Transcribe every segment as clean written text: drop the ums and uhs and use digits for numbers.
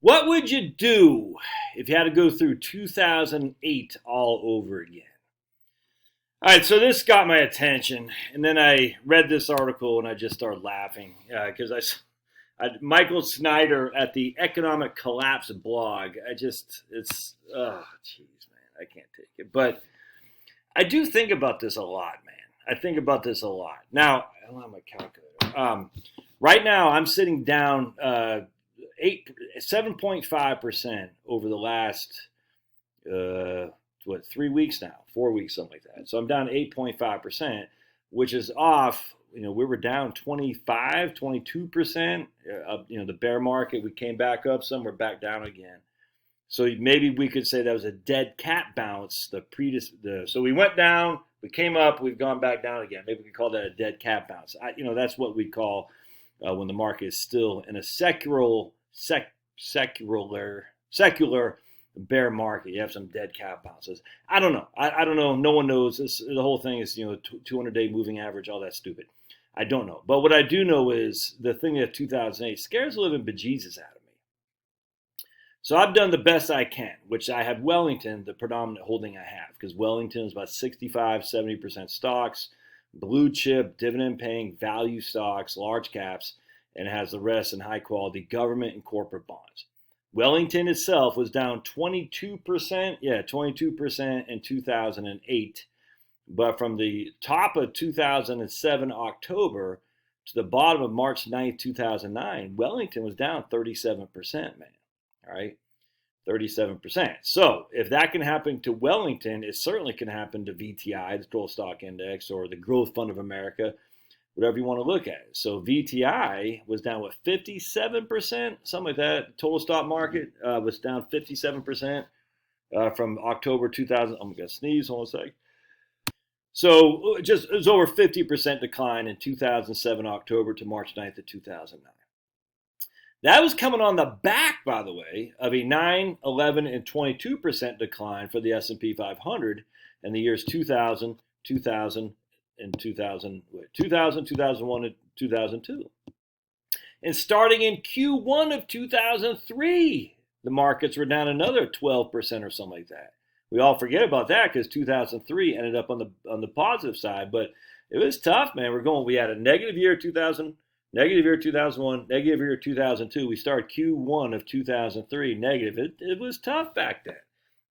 What would you do if you had to go through 2008 all over again? All right, so this got my attention, and then I read this article and I just started laughing because Michael Snyder at the Economic Collapse blog. Oh, jeez, man, I can't take it. But I do think about this a lot, man. I think about this a lot. Now, I don't have my calculator. Right now, I'm sitting down 7.5% over the last 3 weeks now, 4 weeks, something like that. So I'm down 8.5%, which is off. We were down 25, 22%. The bear market, we came back up some, we're back down again. So maybe we could say that was a dead cat bounce. So we went down, we came up, we've gone back down again. Maybe we could call that a dead cat bounce. That's what we call when the market is still in a secular bear market. You have some dead cat bounces. I don't know. I don't know. No one knows. The whole thing is 200-day moving average, all that stupid. I don't know. But what I do know is the thing of 2008 scares the living bejesus out of me. So I've done the best I can, which I have Wellington, the predominant holding I have, because Wellington is about 65-70% stocks, blue chip, dividend paying, value stocks, large caps, and it has the rest in high quality government and corporate bonds. Wellington itself was down 22%, 22% in 2008. But from the top of 2007 October to the bottom of March 9th, 2009, Wellington was down 37%, man. All right, 37%. So if that can happen to Wellington, it certainly can happen to VTI, the Total Stock Index, or the Growth Fund of America, whatever you want to look at. So VTI was down, 57%? Something like that. Total stock market was down 57% from October 2000. I'm going to sneeze. Hold on a sec. So it was over 50% decline in 2007 October to March 9th of 2009. That was coming on the back, by the way, of a 9, 11, and 22% decline for the S&P 500 in the years 2000, 2001, and 2002. And starting in Q1 of 2003, the markets were down another 12% or something like that. We all forget about that because 2003 ended up on the positive side, but it was tough, man. We had a negative year 2000, negative year 2001, negative year 2002. We started Q1 of 2003 negative. It was tough back then.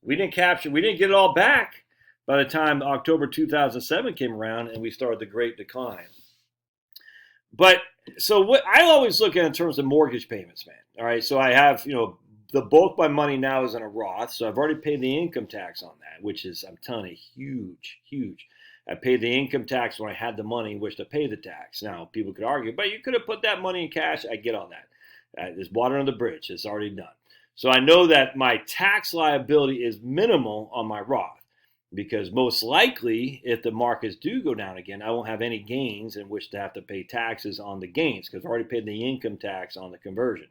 We didn't get it all back by the time October 2007 came around and we started the Great Decline. But so what I always look at in terms of mortgage payments, man. All right, so I have, the bulk of my money now is in a Roth, so I've already paid the income tax on that, which is, I'm telling you, huge, huge. I paid the income tax when I had the money in which to pay the tax. Now, people could argue, but you could have put that money in cash. I get all that. There's water under the bridge. It's already done. So I know that my tax liability is minimal on my Roth because most likely, if the markets do go down again, I won't have any gains in which to have to pay taxes on the gains because I've already paid the income tax on the conversion.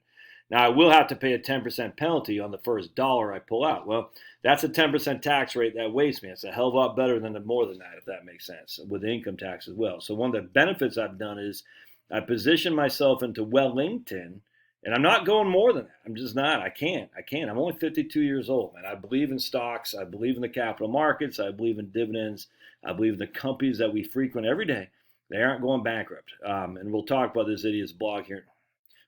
Now, I will have to pay a 10% penalty on the first dollar I pull out. Well, that's a 10% tax rate that wastes me. It's a hell of a lot better than more than that, if that makes sense, with the income tax as well. So one of the benefits I've done is I position myself into Wellington, and I'm not going more than that. I'm just not. I can't. I'm only 52 years old, man. I believe in stocks. I believe in the capital markets. I believe in dividends. I believe in the companies that we frequent every day. They aren't going bankrupt. And we'll talk about this idiot's blog here.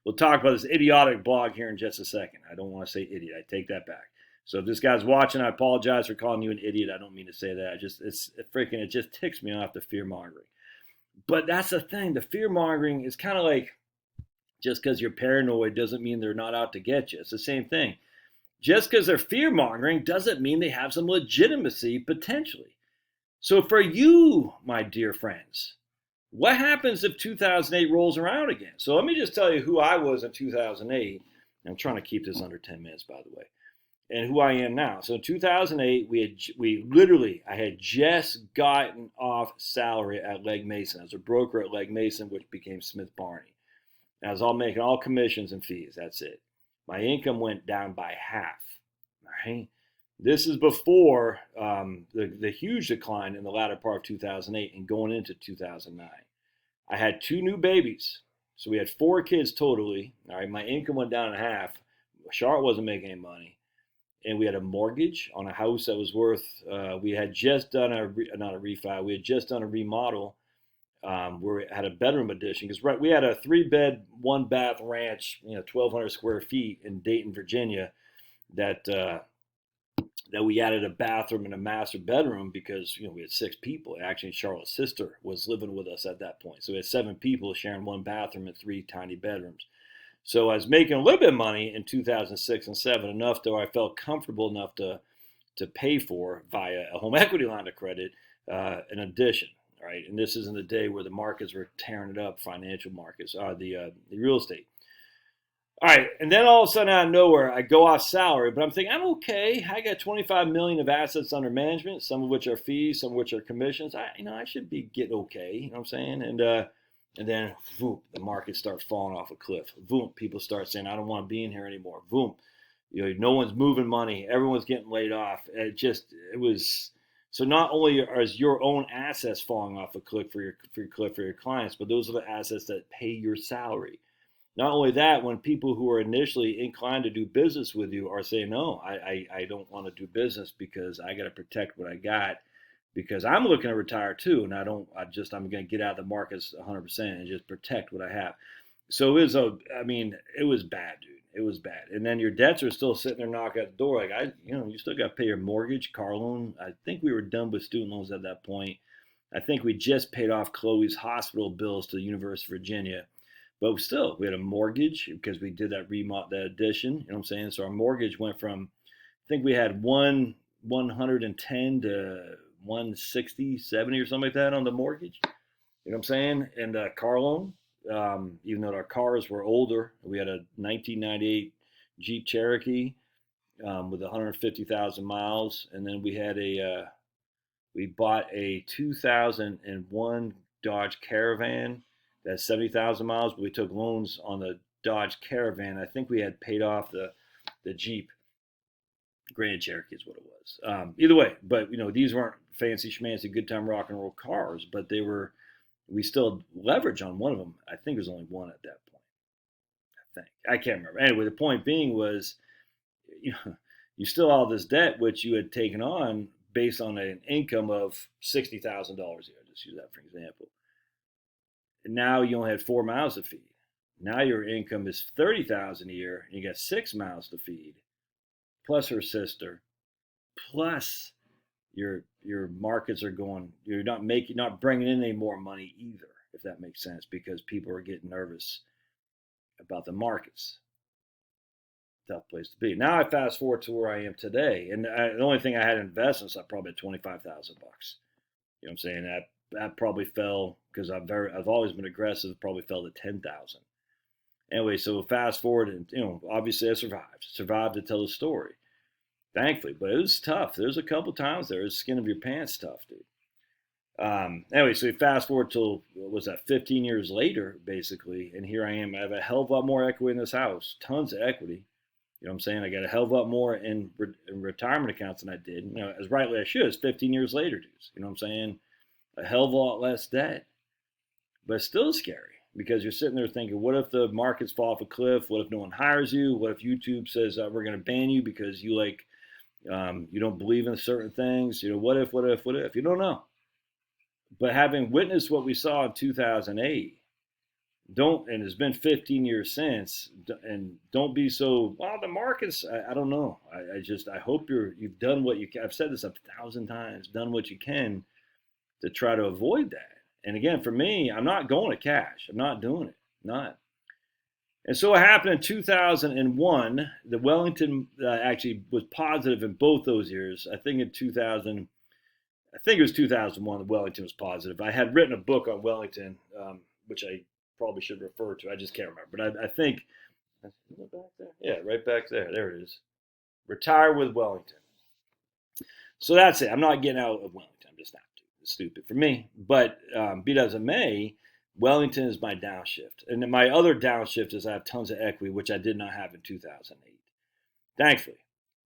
We'll talk about this idiotic blog here in just a second. I don't want to say idiot. I take that back. So if this guy's watching, I apologize for calling you an idiot. I don't mean to say that. It just ticks me off, the fear mongering. But that's the thing. The fear mongering is kind of like just because you're paranoid doesn't mean they're not out to get you. It's the same thing. Just because they're fear mongering doesn't mean they have some legitimacy potentially. So for you, my dear friends, what happens if 2008 rolls around again? So let me just tell you who I was in 2008. I'm trying to keep this under 10 minutes, by the way, and who I am now. So in 2008, I had just gotten off salary at Legg Mason. I was a broker at Legg Mason, which became Smith Barney. And I was making all commissions and fees. That's it. My income went down by half. All right. This is before the huge decline in the latter part of 2008 and going into 2009. I had 2 new babies. So we had 4 kids totally. All right, my income went down in half. Charlotte wasn't making any money, and we had a mortgage on a house that was worth. We had just done not a refi. We had just done a remodel where we had a bedroom addition because we had a 3-bed, 1-bath ranch, 1,200 square feet in Dayton, Virginia, that we added a bathroom and a master bedroom because we had 6 people. Actually, Charlotte's sister was living with us at that point, so we had 7 people sharing 1 bathroom and 3 tiny bedrooms. So I was making a little bit of money in 2006 and 7, enough though I felt comfortable enough to pay for via a home equity line of credit an addition. Right, and this is in the day where the markets were tearing it up, financial markets, the real estate. All right, and then all of a sudden out of nowhere, I go off salary, but I'm thinking I'm okay. I got 25 million of assets under management, some of which are fees, some of which are commissions. I should be getting okay. You know what I'm saying? And then, boom, the markets start falling off a cliff. Boom, people start saying I don't want to be in here anymore. Boom, no one's moving money. Everyone's getting laid off. It was. So not only are your own assets falling off a cliff for your clients, but those are the assets that pay your salary. Not only that, when people who are initially inclined to do business with you are saying, no, I don't want to do business because I got to protect what I got because I'm looking to retire too. And I'm going to get out of the markets 100% and just protect what I have. So it was bad, dude. It was bad. And then your debts are still sitting there knocking at the door. You still got to pay your mortgage, car loan. I think we were done with student loans at that point. I think we just paid off Chloe's hospital bills to the University of Virginia. But still, we had a mortgage because we did that addition. You know what I'm saying? So our mortgage went from, I think we had 110 to 160, 70 or something like that on the mortgage. You know what I'm saying? And car loan. Even though our cars were older, we had a 1998 Jeep Cherokee with 150,000 miles, and then we bought a 2001 Dodge Caravan that's 70,000 miles, but we took loans on the Dodge Caravan. I think we had paid off the Jeep Grand Cherokee is what it was. Either way, but these weren't fancy schmancy good time rock and roll cars, but they were. We still leverage on one of them. I think there's only one at that point. I can't remember. Anyway, the point being was, you still have this debt which you had taken on based on an income of $60,000 a year. Just use that for example. And now you only had 4 mouths to feed. Now your income is $30,000 a year, and you got 6 mouths to feed, plus her sister, plus your markets are going. You're not bringing in any more money either, if that makes sense, because people are getting nervous about the markets. Tough place to be. Now I fast forward to where I am today, and the only thing I had in investments, I probably had $25,000. You know what I'm saying? That probably fell because I've always been aggressive. Probably fell to 10,000. Anyway, so fast forward, and obviously I survived to tell the story. Thankfully, but it was tough. There's a couple times there, skin of your pants tough, dude. Anyway, so we fast forward till, what was that, 15 years later, basically, and here I am. I have a hell of a lot more equity in this house, tons of equity. You know what I'm saying? I got a hell of a lot more in retirement accounts than I did. As rightly I should. It's 15 years later, dudes. You know what I'm saying? A hell of a lot less debt, but it's still scary because you're sitting there thinking, what if the markets fall off a cliff? What if no one hires you? What if YouTube says we're going to ban you because you you don't believe in certain things? What if? You don't know. But having witnessed what we saw in 2008, and it's been 15 years since, and don't be so, the markets, I don't know. I hope you've done what you can. I've said this 1,000 times, done what you can to try to avoid that. And again, for me, I'm not going to cash. I'm not doing it. Not. And so what happened in 2001, the Wellington actually was positive in both those years. I think it was 2001, the Wellington was positive. I had written a book on Wellington, which I probably should refer to. I just can't remember. But I think, back there? Yeah, right back there. There it is. Retire with Wellington. So that's it. I'm not getting out of Wellington. I'm just not. It's stupid for me. But be that as it may, Wellington is my downshift. And then my other downshift is I have tons of equity, which I did not have in 2008. Thankfully.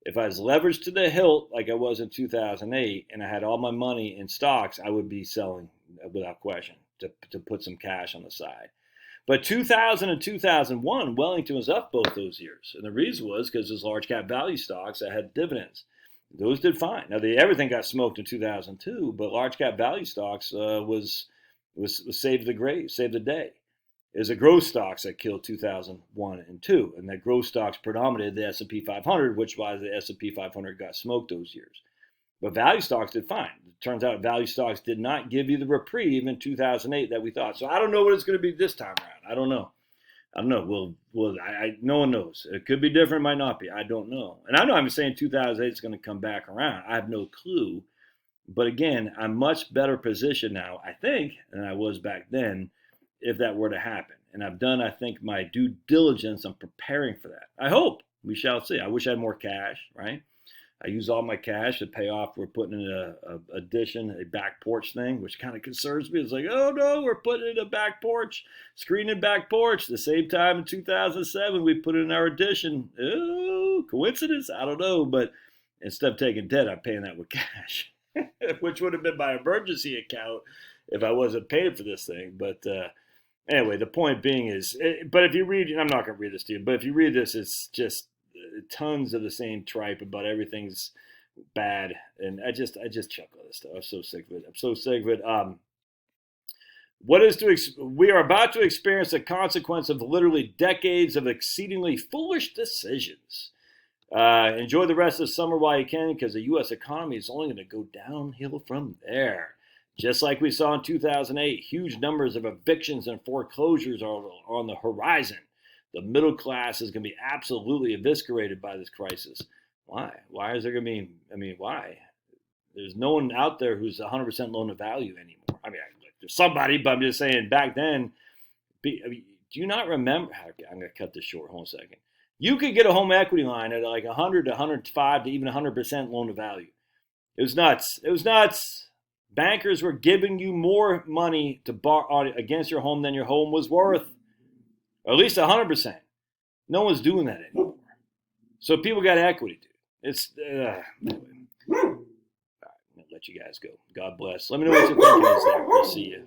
If I was leveraged to the hilt like I was in 2008 and I had all my money in stocks, I would be selling without question to put some cash on the side. But 2000 and 2001, Wellington was up both those years. And the reason was because those large cap value stocks that had dividends. Those did fine. Now, everything got smoked in 2002, but large cap value stocks was saved the day. It was the growth stocks that killed 2001 and 2, and that growth stocks predominated the S&P 500, which why the S&P 500 got smoked those years. But value stocks did fine. It turns out value stocks did not give you the reprieve in 2008 that we thought. So I don't know what it's going to be this time around. I don't know. No one knows. It could be different, might not be. I don't know. And I know I'm saying 2008 is going to come back around. I have no clue. But again, I'm much better positioned now, I think, than I was back then if that were to happen. And I've done, I think, my due diligence. I'm preparing for that. I hope. We shall see. I wish I had more cash, right? I use all my cash to pay off. We're putting in a addition, a back porch thing, which kind of concerns me. It's like, oh no, we're putting in a back porch, screening back porch. The same time in 2007, we put in our addition. Oh, coincidence? I don't know. But instead of taking debt, I'm paying that with cash, which would have been my emergency account if I wasn't paying for this thing. But anyway, the point being is, but if you read, I'm not going to read this to you, but if you read this, it's just tons of the same tripe about everything's bad, and I just chuckle at this stuff. I'm so sick of it. We are about to experience the consequence of literally decades of exceedingly foolish decisions. Enjoy the rest of the summer while you can, because the U.S. economy is only going to go downhill from there. Just like we saw in 2008, huge numbers of evictions and foreclosures are on the horizon. The middle class is going to be absolutely eviscerated by this crisis. Why? Why is there going to be, why? There's no one out there who's 100% loan to value anymore. There's somebody, but I'm just saying back then, do you not remember? I'm going to cut this short. Hold on a second. You could get a home equity line at like 100 to 105 to even 100% loan to value. It was nuts. Bankers were giving you more money to borrow against your home than your home was worth. Or at least 100%. No one's doing that anymore. So people got equity, dude. Anyway. All right, I'm going to let you guys go. God bless. Let me know what you're thinking is there. We'll see you.